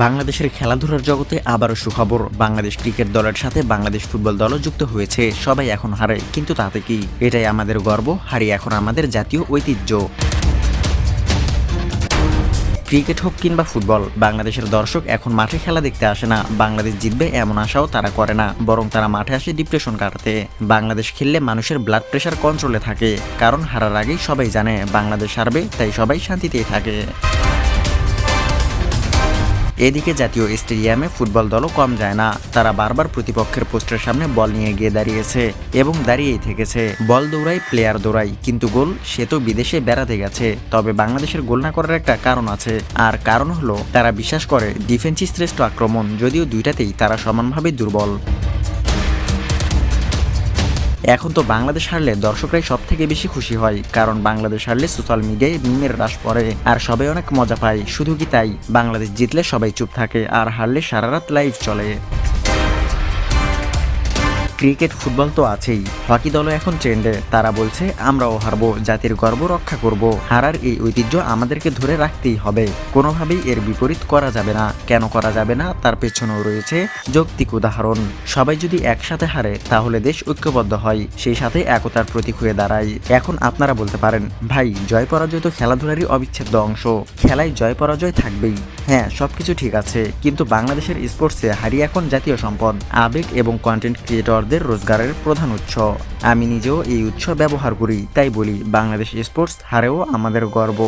বাংলাদেশের খেলাধুলার জগতে আবারও সুখবর। বাংলাদেশ ক্রিকেট দলের সাথে বাংলাদেশ ফুটবল দলও যুক্ত হয়েছে। সবাই এখন হারে, কিন্তু তাতে কি? এটাই আমাদের গর্ব, হারি এখন আমাদের জাতীয় ঐতিহ্য। ক্রিকেট হোক কিংবা ফুটবল, বাংলাদেশের দর্শক এখন মাঠে খেলা দেখতে আসে না। বাংলাদেশ জিতবে এমন আশাও তারা করে না, বরং তারা মাঠে আসে ডিপ্রেশন কাটাতে। বাংলাদেশ খেললে মানুষের ব্লাড প্রেশার কন্ট্রোলে থাকে, কারণ হারার আগেই সবাই জানে বাংলাদেশ হারবে, তাই সবাই শান্তিতেই থাকে। এদিকে জাতীয় স্টেডিয়ামে ফুটবল দলও কম যায় না। তারা বারবার প্রতিপক্ষের পোস্টের সামনে বল নিয়ে গিয়ে দাঁড়িয়েছে এবং দাঁড়িয়েই থেকেছে। বল দৌড়াই, প্লেয়ার দৌড়াই, কিন্তু গোল সে তো বিদেশে বেড়াতে গেছে। তবে বাংলাদেশের গোল না করার একটা কারণ আছে, আর কারণ হলো তারা বিশ্বাস করে ডিফেন্সই শ্রেষ্ঠ আক্রমণ, যদিও দুইটাতেই তারা সমানভাবে দুর্বল। এখন তো বাংলাদেশ হারলে দর্শকরাই সব থেকে বেশি খুশি হয়, কারণ বাংলাদেশ হারলে সোশ্যাল মিডিয়ায় মিমের হ্রাস পড়ে আর সবাই অনেক মজা পায়। শুধু কি তাই, বাংলাদেশ জিতলে সবাই চুপ থাকে আর হারলে সারা রাত লাইভ চলে। ক্রিকেট ফুটবল তো আছেই, হকি দলও এখন ট্রেন্ডে। তারা বলছে আমরাও হারবো, জাতির গর্ব রক্ষা করব। হারার এই ঐতিহ্য আমাদেরকে ধরে রাখতেই হবে, কোনোভাবেই এর বিপরীত করা যাবে না। কেন করা যাবে না তার পেছনেও রয়েছে যৌক্তিক উদাহরণ। সবাই যদি একসাথে হারে তাহলে দেশ ঐক্যবদ্ধ হয়, সেই সাথে একতার প্রতীক হয়ে দাঁড়ায়। এখন আপনারা বলতে পারেন, ভাই জয় পরাজয় তো খেলাধুলারই অবিচ্ছেদ্য অংশ, খেলায় জয় পরাজয় থাকবেই। হ্যাঁ, সবকিছু ঠিক আছে, কিন্তু বাংলাদেশের স্পোর্টসে হারি এখন জাতীয় সম্পদ, আবেগ এবং কন্টেন্ট ক্রিয়েটরদের রোজগারের প্রধান উৎস। আমি নিজেও এই উৎস ব্যবহার করি, তাই বলি বাংলাদেশ স্পোর্টস হারেও আমাদের গর্ব।